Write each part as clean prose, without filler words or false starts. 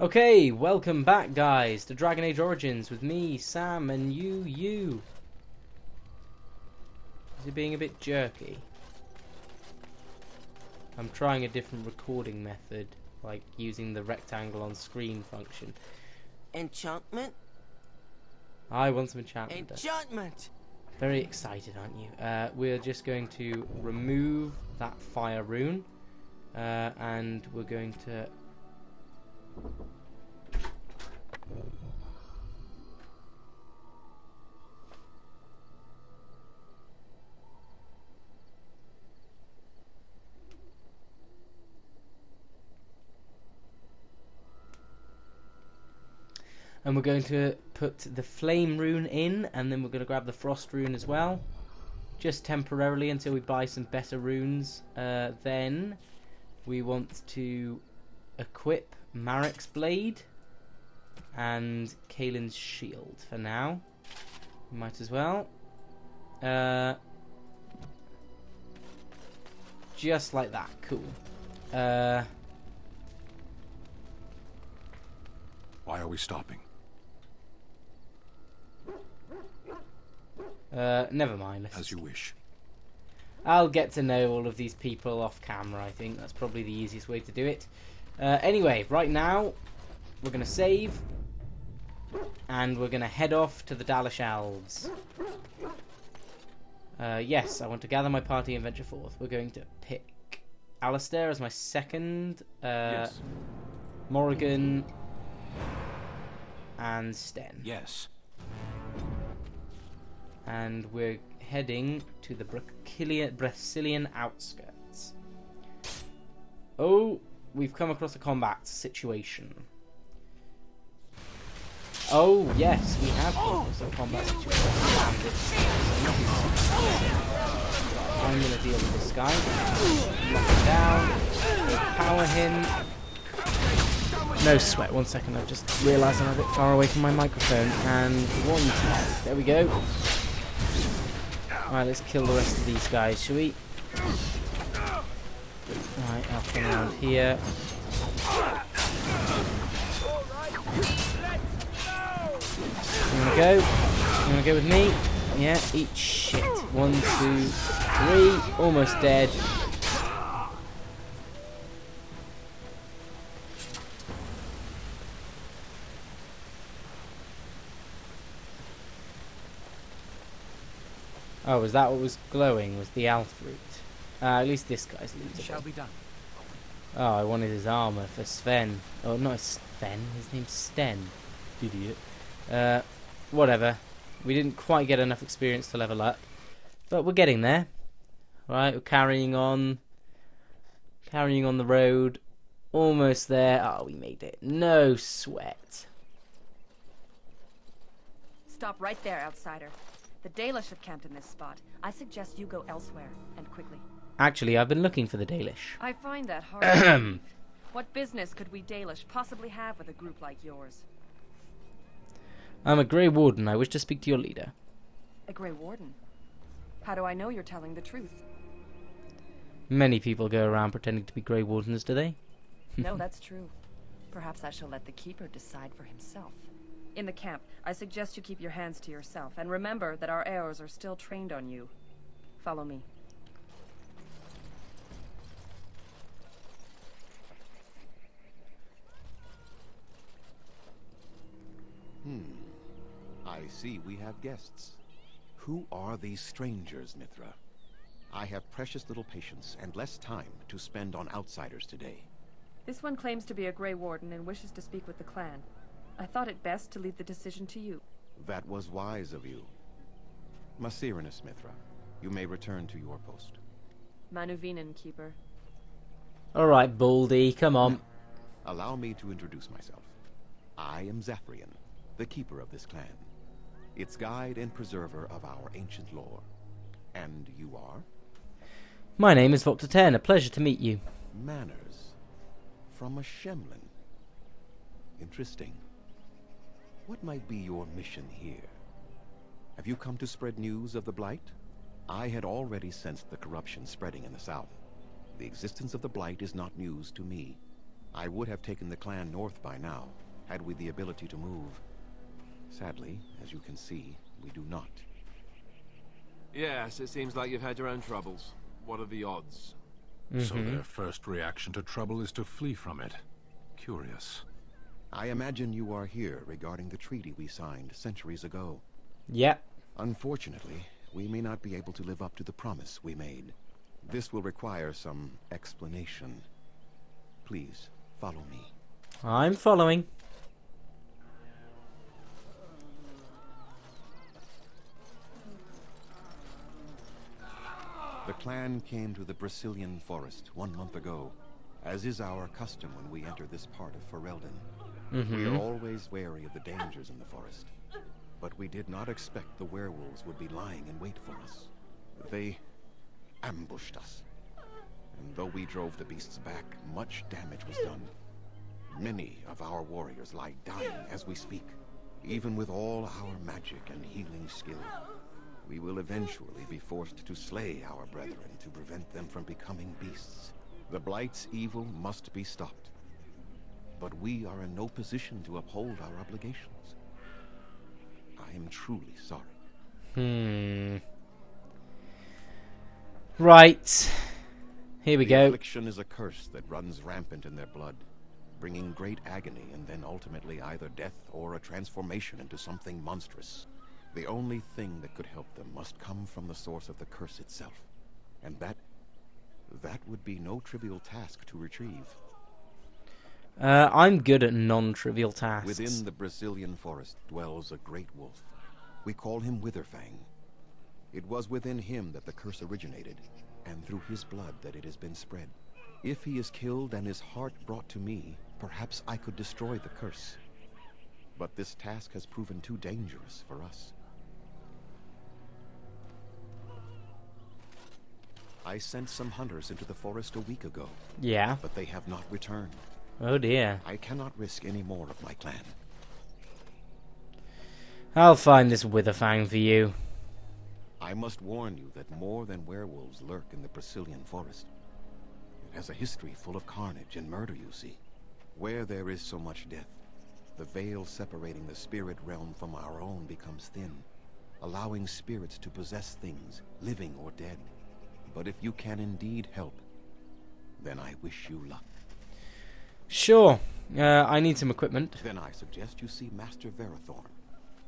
Okay, welcome back, guys, to Dragon Age Origins with me, Sam, and you. Is it being a bit jerky? I'm trying a different recording method, like using the rectangle on screen function. Enchantment? I want some enchantment. Enchantment! Very excited, aren't you? We're just going to remove that fire rune, and we're going to... And we're going to put the flame rune in, and then we're going to grab the frost rune as well. Just temporarily until we buy some better runes. Then we want to equip Marek's blade and Kaelin's shield for now. Might as well. Just like that. Cool. Why are we stopping? Never mind. As you wish. I'll get to know all of these people off camera, I think. That's probably the easiest way to do it. Anyway, right now, we're going to save. And we're going to head off to the Dalish Elves. Yes, I want to gather my party and venture forth. We're going to pick Alistair as my second. Yes. Morrigan. And Sten. Yes. And we're heading to the Brecilian outskirts. Oh, we've come across a combat situation. Oh, yes, we have come across a combat situation. I'm going to deal with this guy. Knock him down. Overpower him. No sweat. 1 second. I've just realised I'm a bit far away from my microphone. And one tap. There we go. Alright, let's kill the rest of these guys, shall we? Alright, I'll come around here. You wanna go? You wanna go with me? Yeah, eat shit. 1, 2, 3. Almost dead. Oh, was that what was glowing? Was the elf root? At least this guy's lootable. Shall be done. Oh, I wanted his armor for Sven. Oh, not Sven. His name's Sten. Idiot. Whatever. We didn't quite get enough experience to level up, but we're getting there. Right, we're carrying on. Carrying on the road. Almost there. Oh, we made it. No sweat. Stop right there, outsider. The Dalish have camped in this spot. I suggest you go elsewhere, and quickly. Actually, I've been looking for the Dalish. I find that hard to believe. What business could we Dalish possibly have with a group like yours? I'm a Grey Warden. I wish to speak to your leader. A Grey Warden? How do I know you're telling the truth? Many people go around pretending to be Grey Wardens, do they? No, that's true. Perhaps I shall let the Keeper decide for himself. In the camp, I suggest you keep your hands to yourself, and remember that our arrows are still trained on you. Follow me. I see we have guests. Who are these strangers, Mithra? I have precious little patience and less time to spend on outsiders today. This one claims to be a Grey Warden and wishes to speak with the clan. I thought it best to leave the decision to you. That was wise of you. Masirinus, Mithra, you may return to your post. Manuvinen, Keeper. Alright, Baldy, come on. Allow me to introduce myself. I am Zephyrian, the keeper of this clan. Its guide and preserver of our ancient lore. And you are? My name is Voctor 10. A pleasure to meet you. Manners. From a Shemlin. Interesting. What might be your mission here? Have you come to spread news of the Blight? I had already sensed the corruption spreading in the south. The existence of the Blight is not news to me. I would have taken the clan north by now, had we the ability to move. Sadly, as you can see, we do not. Yes, it seems like you've had your own troubles. What are the odds? So their first reaction to trouble is to flee from it. Curious. I imagine you are here regarding the treaty we signed centuries ago. Yep. Unfortunately, we may not be able to live up to the promise we made. This will require some explanation. Please, follow me. I'm following. The clan came to the Brazilian forest 1 month ago, as is our custom when we enter this part of Ferelden. We are always wary of the dangers in the forest, but we did not expect the werewolves would be lying in wait for us. They ambushed us, and though we drove the beasts back, much damage was done. Many of our warriors lie dying as we speak. Even with all our magic and healing skill, we will eventually be forced to slay our brethren to prevent them from becoming beasts. The Blight's evil must be stopped, but we are in no position to uphold our obligations. I am truly sorry. Right. Here we The go. affliction is a curse that runs rampant in their blood, bringing great agony and then ultimately either death or a transformation into something monstrous. The only thing that could help them must come from the source of the curse itself, and that would be no trivial task to retrieve. I'm good at non-trivial tasks. Within the Brazilian forest dwells a great wolf. We call him Witherfang. It was within him that the curse originated, and through his blood that it has been spread. If he is killed and his heart brought to me, perhaps I could destroy the curse. But this task has proven too dangerous for us. I sent some hunters into the forest a week ago, Yeah. but they have not returned. Oh dear. I cannot risk any more of my clan. I'll find this Witherfang for you. I must warn you that more than werewolves lurk in the Brazilian forest. It has a history full of carnage and murder, you see. Where there is so much death, the veil separating the spirit realm from our own becomes thin, allowing spirits to possess things, living or dead. But if you can indeed help, then I wish you luck. Sure. I need some equipment. Then I suggest you see Master Verathorn.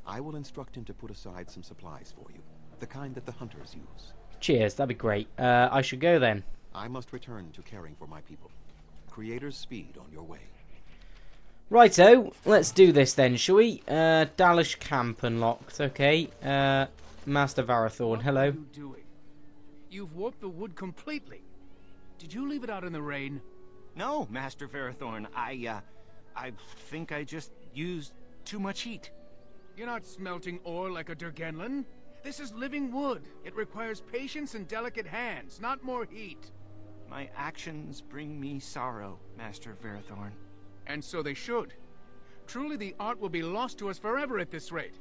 I will instruct him to put aside some supplies for you, the kind that the hunters use. Cheers, that'd be great. I should go then. I must return to caring for my people. Creator's speed on your way. Righto, let's do this then, shall we? Dalish camp unlocked, okay. Master Varathorn, hello. What are you doing? You've warped the wood completely. Did you leave it out in the rain? No, Master Verathorn. I think I just used too much heat. You're not smelting ore like a Durgenlin. This is living wood. It requires patience and delicate hands, not more heat. My actions bring me sorrow, Master Verathorn. And so they should. Truly the art will be lost to us forever at this rate.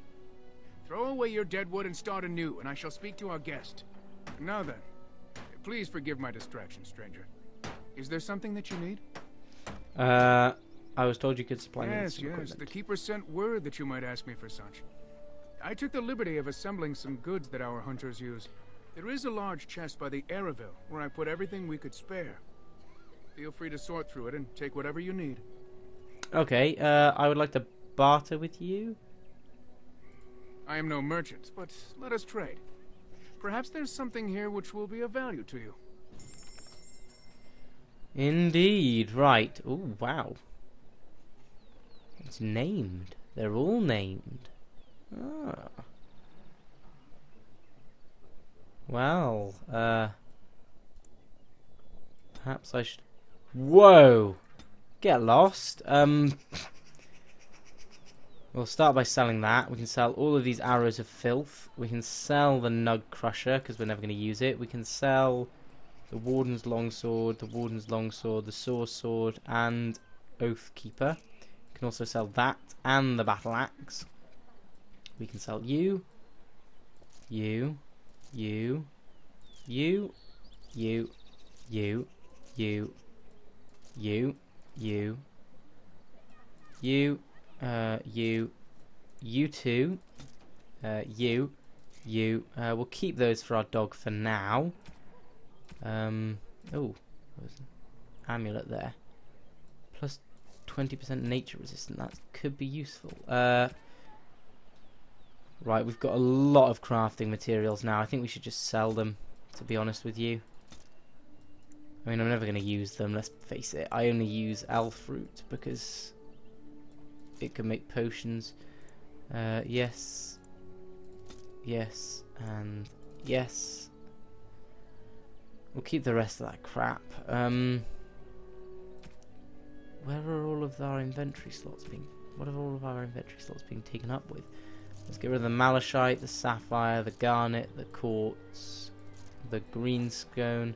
Throw away your dead wood and start anew, and I shall speak to our guest. Now then, please forgive my distraction, stranger. Is there something that you need? I was told you could supply me with Yes, some yes. equipment. The Keeper sent word that you might ask me for such. I took the liberty of assembling some goods that our hunters use. There is a large chest by the Araville, where I put everything we could spare. Feel free to sort through it and take whatever you need. Okay, I would like to barter with you. I am no merchant, but let us trade. Perhaps there's something here which will be of value to you. Indeed, right. Oh, wow. It's named. They're all named. Ah. Well, perhaps I should... Whoa! Get lost. We'll start by selling that. We can sell all of these arrows of filth. We can sell the Nug Crusher, because we're never going to use it. We can sell the Warden's Longsword, the Source Sword, and Oathkeeper. We can also sell that and the Battle Axe. We can sell you, you, you, you, you, you, you, you, you, you two, you. We'll keep those for our dog for now. Oh, there's an amulet there. Plus 20% nature resistant. That could be useful. Right, we've got a lot of crafting materials now. I think we should just sell them, to be honest with you. I mean, I'm never going to use them, let's face it. I only use elf fruit because it can make potions. Yes. Yes. And yes. We'll keep the rest of that crap. Where are all of our inventory slots being... What are all of our inventory slots being taken up with? Let's get rid of the malachite, the sapphire, the garnet, the quartz, the green scone.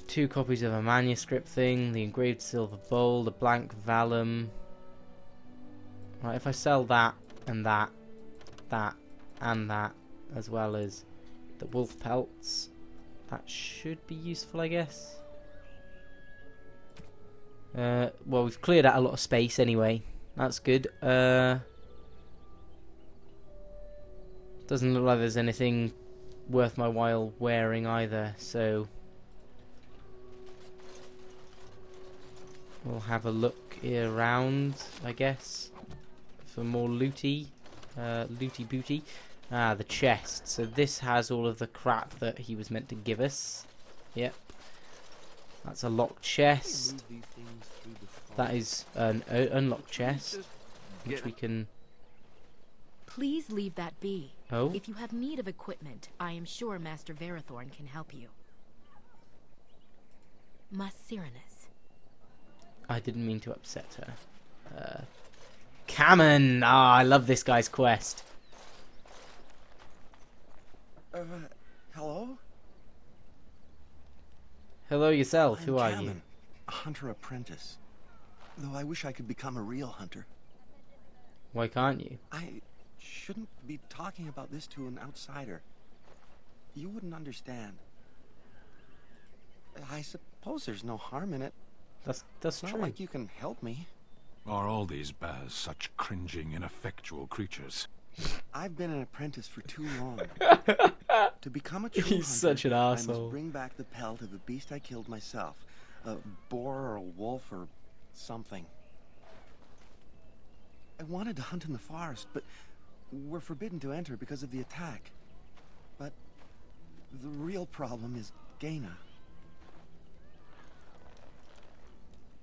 2 copies of a manuscript thing, the engraved silver bowl, the blank vellum. Right, if I sell that, and that, and that, as well as the wolf pelts, that should be useful, I guess. Well, we've cleared out a lot of space anyway. That's good. Doesn't look like there's anything worth my while wearing either, so we'll have a look around, I guess, for more looty booty. Ah, the chest. So this has all of the crap that he was meant to give us. Yep. That's a locked chest. That is an unlocked chest, which we can... Please leave that be. Oh? If you have need of equipment, I am sure Master Verathorn can help you. Masiranis. I didn't mean to upset her. Cammon! Ah, I love this guy's quest. Hello? Hello yourself, I'm who are Cammon, you? a hunter apprentice. Though I wish I could become a real hunter. Why can't you? I shouldn't be talking about this to an outsider. You wouldn't understand. I suppose there's no harm in it. That's It's true. not like you can help me. Are all these baz such cringing, ineffectual creatures? I've been an apprentice for too long. To become a true He's hunter, such an I arsehole. must bring back the pelt of a beast I killed myself. A boar or a wolf or something. I wanted to hunt in the forest, but we're forbidden to enter because of the attack. But the real problem is Gaina.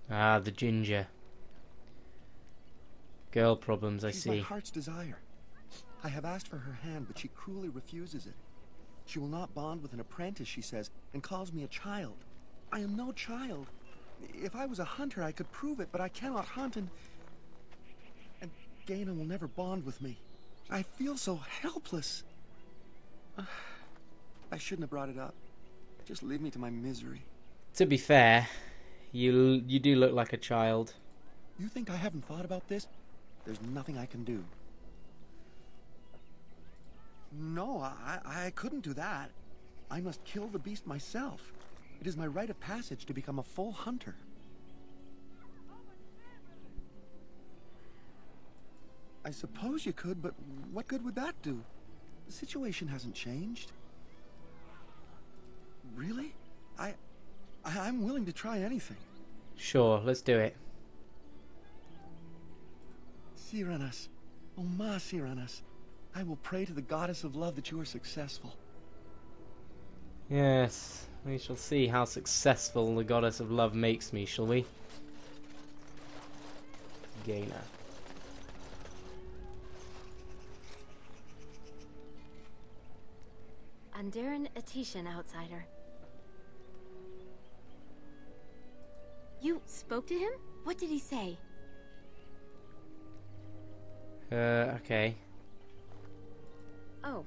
Ah, the ginger. Girl problems, I She's my see. heart's desire. I have asked for her hand, but she cruelly refuses it. She will not bond with an apprentice, she says, and calls me a child. I am no child. If I was a hunter, I could prove it, but I cannot hunt, and Gaina will never bond with me. I feel so helpless. I shouldn't have brought it up. Just leave me to my misery. To be fair, you do look like a child. You think I haven't thought about this? There's nothing I can do. No, I couldn't do that. I must kill the beast myself. It is my rite of passage to become a full hunter. I suppose you could, but what good would that do? The situation hasn't changed. Really? I'm willing to try anything. Sure, let's do it. Siranas, oh ma Siranas, I will pray to the goddess of love that you are successful. Yes, we shall see how successful the goddess of love makes me, shall we? Gaina. Andaran Atishan, outsider. You spoke to him? What did he say? Okay. Oh.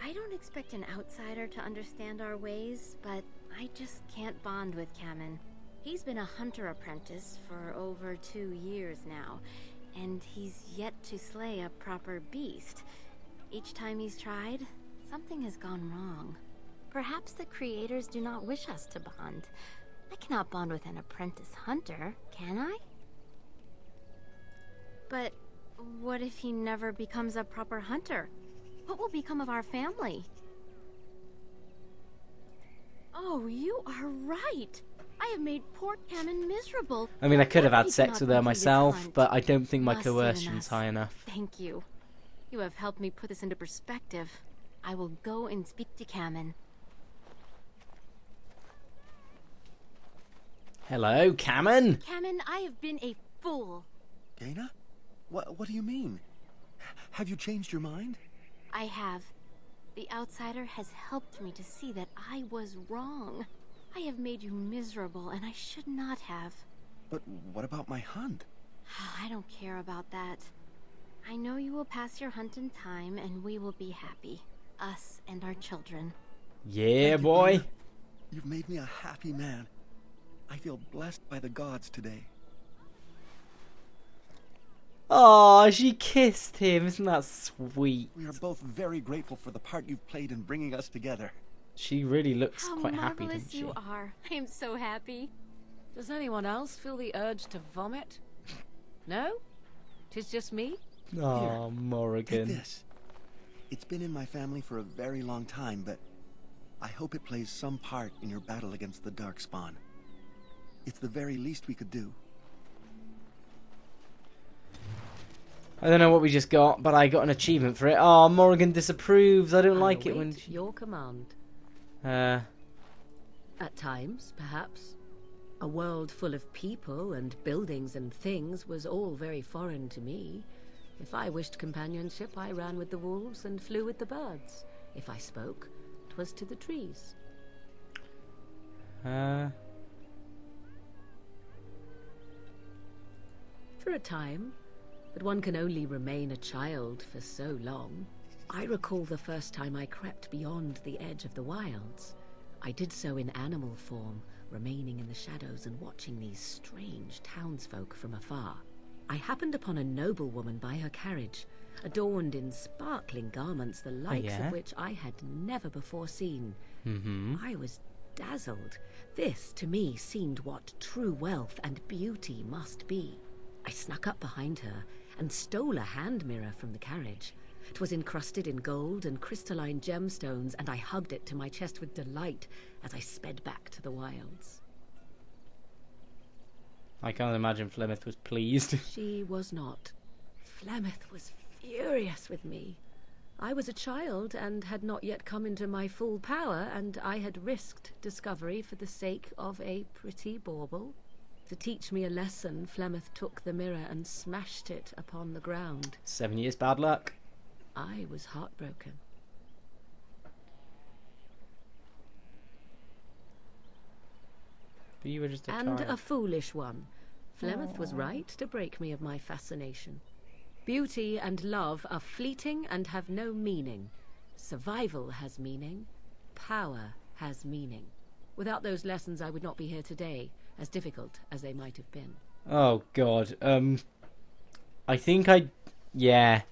I don't expect an outsider to understand our ways, but I just can't bond with Cammon. He's been a hunter apprentice for over 2 years now, and he's yet to slay a proper beast. Each time he's tried, something has gone wrong. Perhaps the creators do not wish us to bond. I cannot bond with an apprentice hunter, can I? But what if he never becomes a proper hunter? What will become of our family? Oh, you are right. I have made poor Cammon miserable. I mean, I could have had He sex cannot with her complete his myself, hunt. but I don't think my Must save coercion's us. high enough. Thank you. You have helped me put this into perspective. I will go and speak to Cammon. Hello, Cammon. Cammon, I have been a fool. Gaina? What do you mean? Have you changed your mind? I have. The outsider has helped me to see that I was wrong. I have made you miserable, and I should not have. But what about my hunt? I don't care about that. I know you will pass your hunt in time, and we will be happy. Us and our children. Yeah, Thank you, boy. Gaina. You've made me a happy man. I feel blessed by the gods today. Oh, she kissed him. Isn't that sweet? We are both very grateful for the part you've played in bringing us together. She really looks How quite happy, marvelous doesn't she? you are. I am so happy. Does anyone else feel the urge to vomit? No? 'Tis just me? Oh, Take Morrigan. this. It's been in my family for a very long time, but I hope it plays some part in your battle against the Darkspawn. It's the very least we could do. I don't know what we just got, but I got an achievement for it. Oh, Morrigan disapproves. I don't like it when await she... your command. Uh, At times, perhaps. A world full of people and buildings and things was all very foreign to me. If I wished companionship, I ran with the wolves and flew with the birds. If I spoke, 'twas to the trees. For a time, but one can only remain a child for so long. I recall the first time I crept beyond the edge of the wilds. I did so in animal form, remaining in the shadows and watching these strange townsfolk from afar. I happened upon a noblewoman by her carriage, adorned in sparkling garments the likes yeah? of which I had never before seen. I was dazzled. This, to me, seemed what true wealth and beauty must be. I snuck up behind her and stole a hand mirror from the carriage. 'Twas encrusted in gold and crystalline gemstones, and I hugged it to my chest with delight as I sped back to the wilds. I can't imagine Flemeth was pleased. She was not. Flemeth was furious with me. I was a child and had not yet come into my full power, and I had risked discovery for the sake of a pretty bauble. To teach me a lesson, Flemeth took the mirror and smashed it upon the ground. 7 years bad luck. I was heartbroken. But you were just a And child. a foolish one. Flemeth was right to break me of my fascination. Beauty and love are fleeting and have no meaning. Survival has meaning. Power has meaning. Without those lessons, I would not be here today, as difficult as they might have been. Oh, God. I think yeah.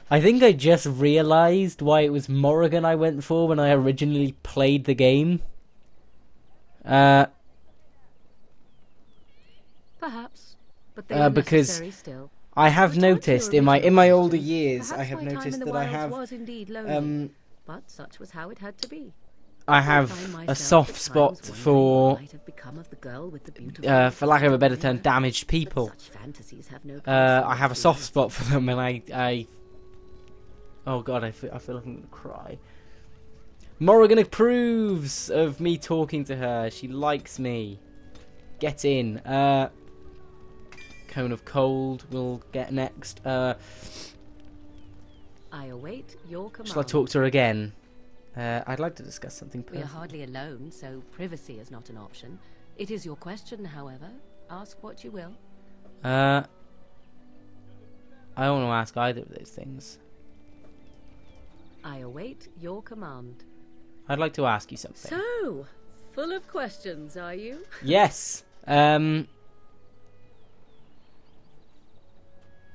I think I just realised why it was Morrigan I went for when I originally played the game. Perhaps, but they are because necessary still. I have To return to noticed your in my original older question, years, I perhaps have my time noticed in the that I wilds have was indeed lonely, but such was how it had to be. I I have find a myself soft at times spot wondering for what might have become of the girl with the beautiful for lack of a better term, hair. damaged But people. such fantasies have no place I in have a this soft reality. spot for them, and I oh God, I feel like I'm gonna cry. Morrigan approves of me talking to her. She likes me. Get in. Cone of Cold we'll get next. I await your command. Shall I talk to her again? I'd like to discuss something We are personal. hardly alone, so privacy is not an option. It is your question, however. Ask what you will. I don't want to ask either of those things. I await your command. I'd like to ask you something. So, full of questions, are you? Yes.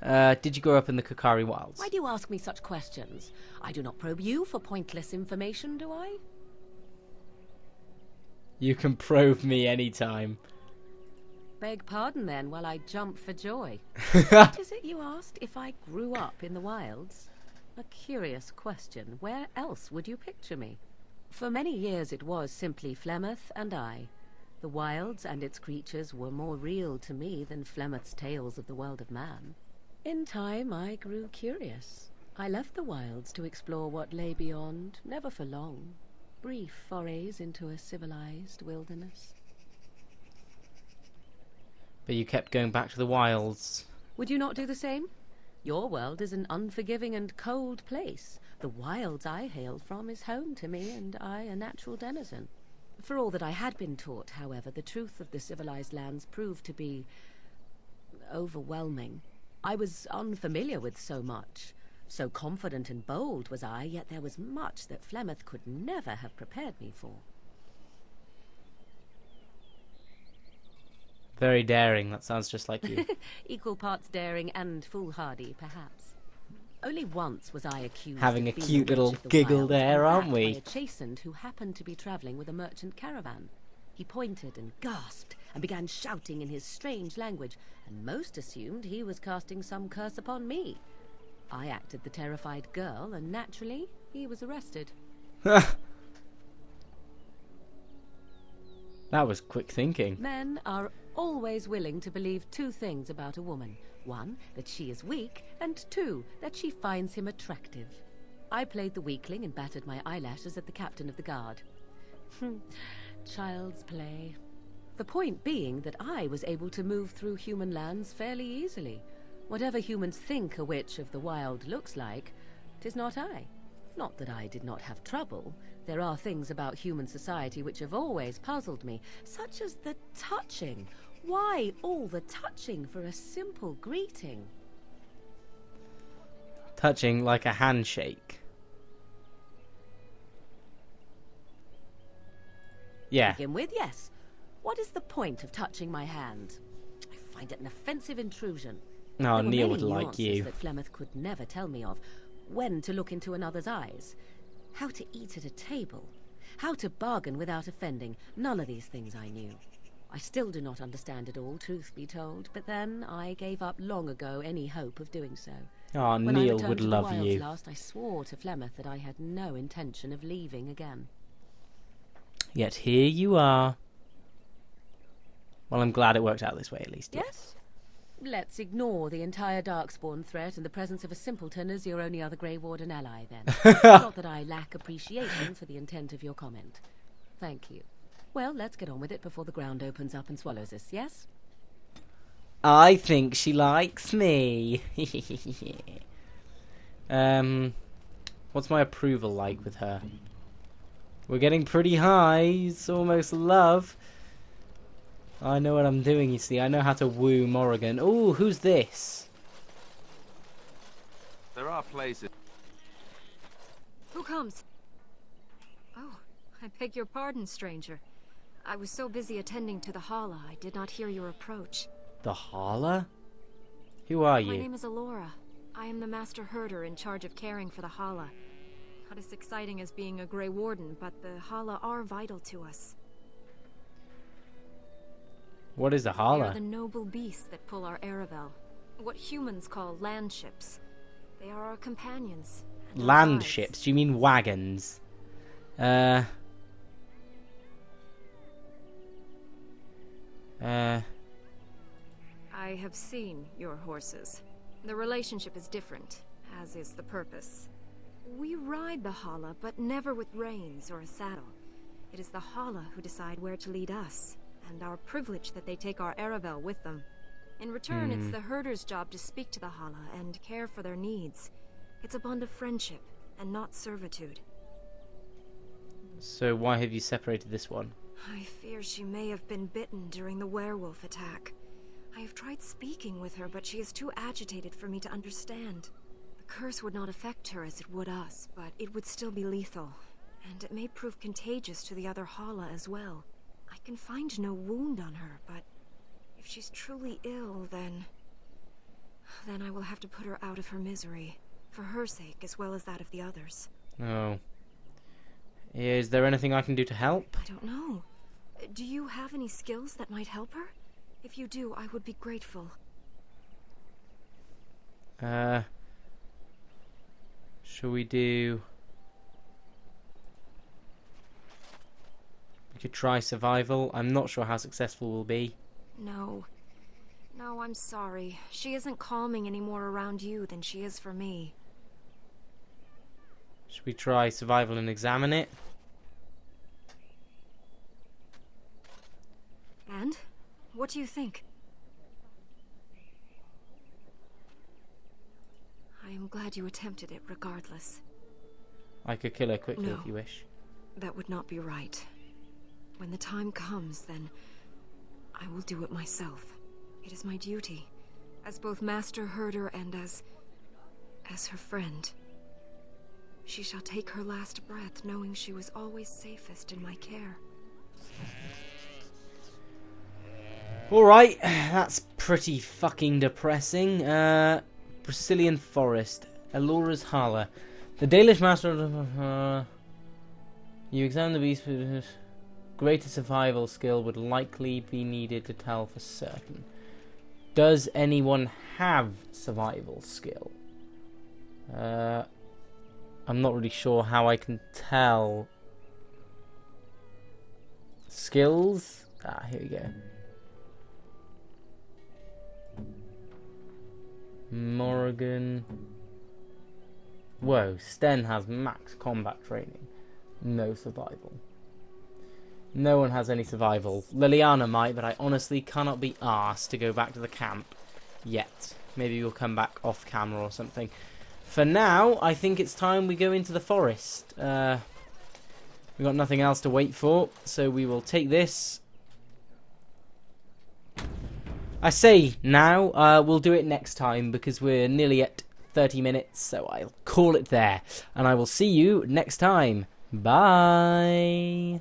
Did you grow up in the Kakari Wilds? Why do you ask me such questions? I do not probe you for pointless information, do I? You can probe me anytime. Beg pardon then while I jump for joy. What is it you asked? If I grew up in the wilds? A curious question. Where else would you picture me? For many years it was simply Flemeth and I. The wilds and its creatures were more real to me than Flemeth's tales of the world of man. In time I grew curious. I left the wilds to explore what lay beyond, never for long. Brief forays into a civilized wilderness. But you kept going back to the wilds. Would you not do the same? Your world is an unforgiving and cold place. The wilds I hail from is home to me, and I a natural denizen. For all that I had been taught, however, the truth of the civilized lands proved to be overwhelming. I was unfamiliar with so much. So confident and bold was I, yet there was much that Flemeth could never have prepared me for. Very daring, that sounds just like you. Equal parts daring and foolhardy, perhaps. Only once was I accused Having a of being cute witch little of the giggle wilds, there, and aren't that we? by a chastened who happened to be travelling with a merchant caravan. He pointed and gasped and began shouting in his strange language, and most assumed he was casting some curse upon me. I acted the terrified girl, and naturally, he was arrested. That was quick thinking. Men are always willing to believe two things about a woman. One, that she is weak, and two, that she finds him attractive. I played the weakling and battered my eyelashes at the captain of the guard. Child's play. The point being that I was able to move through human lands fairly easily. Whatever humans think a witch of the wild looks like, 'tis not I. Not that I did not have trouble. There are things about human society which have always puzzled me, such as the touching. Why all the touching for a simple greeting? Touching like a handshake. Yeah. To begin with, yes. What is the point of touching my hand? I find it an offensive intrusion. Oh, There were Neil many would like nuances you. that Flemeth could never tell me of. When to look into another's eyes, how to eat at a table, how to bargain without offending. None of these things I knew. I still do not understand it all, truth be told, but then I gave up long ago any hope of doing so. Oh, When Neil I returned would to the love wilds you. last, I swore to Flemeth that I had no intention of leaving again. Yet here you are. Well, I'm glad it worked out this way, at least. Yes? Let's ignore the entire Darkspawn threat and the presence of a simpleton as your only other Grey Warden ally, then. Not that I lack appreciation for the intent of your comment. Thank you. Well, let's get on with it before the ground opens up and swallows us, yes? I think she likes me. What's my approval like with her? We're getting pretty high. It's almost love. I know what I'm doing, you see. I know how to woo Morrigan. Ooh, who's this? There are places. Who comes? Oh, I beg your pardon, stranger. I was so busy attending to the Hala, I did not hear your approach. The Hala? Who are you? My name is Ellora. I am the master herder in charge of caring for the Hala. Not as exciting as being a Grey Warden, but the Hala are vital to us. What is a They Hala? are the noble beasts that pull our Aravel. What humans call land ships. They are our companions. And our Land guides. ships? Do you mean wagons? I have seen your horses. The relationship is different, as is the purpose. We ride the Hala, but never with reins or a saddle. It is the Hala who decide where to lead us, and our privilege that they take our Aravel with them. In return, it's the herder's job to speak to the Hala and care for their needs. It's a bond of friendship, and not servitude. So why have you separated this one? I fear she may have been bitten during the werewolf attack. I have tried speaking with her, but she is too agitated for me to understand. The curse would not affect her as it would us, but it would still be lethal. And it may prove contagious to the other Hala as well. I can find no wound on her, but if she's truly ill, then I will have to put her out of her misery. For her sake, as well as that of the others. Oh. Is there anything I can do to help? I don't know. Do you have any skills that might help her? If you do, I would be grateful. Shall we do... We could try survival. I'm not sure how successful we'll be. No. No, I'm sorry. She isn't calming any more around you than she is for me. Should we try survival and examine it? And? What do you think? I am glad you attempted it regardless. I could kill her quickly No. if you wish. That would not be right. When the time comes, then I will do it myself. It is my duty, as both Master Herder and as her friend. She shall take her last breath knowing she was always safest in my care. Alright, that's pretty fucking depressing. Brazilian Forest. Ellora's Hala. The Dalish Master of... you examine the beast... Greater survival skill would likely be needed to tell for certain. Does anyone have survival skill? I'm not really sure how I can tell. Skills? Here we go. Morrigan. Whoa, Sten has max combat training. No survival. No one has any survival. Liliana might, but I honestly cannot be asked to go back to the camp yet. Maybe we'll come back off camera or something. For now, I think it's time we go into the forest. We've got nothing else to wait for, so we will take this. I say now, we'll do it next time because we're nearly at 30 minutes, so I'll call it there. And I will see you next time. Bye.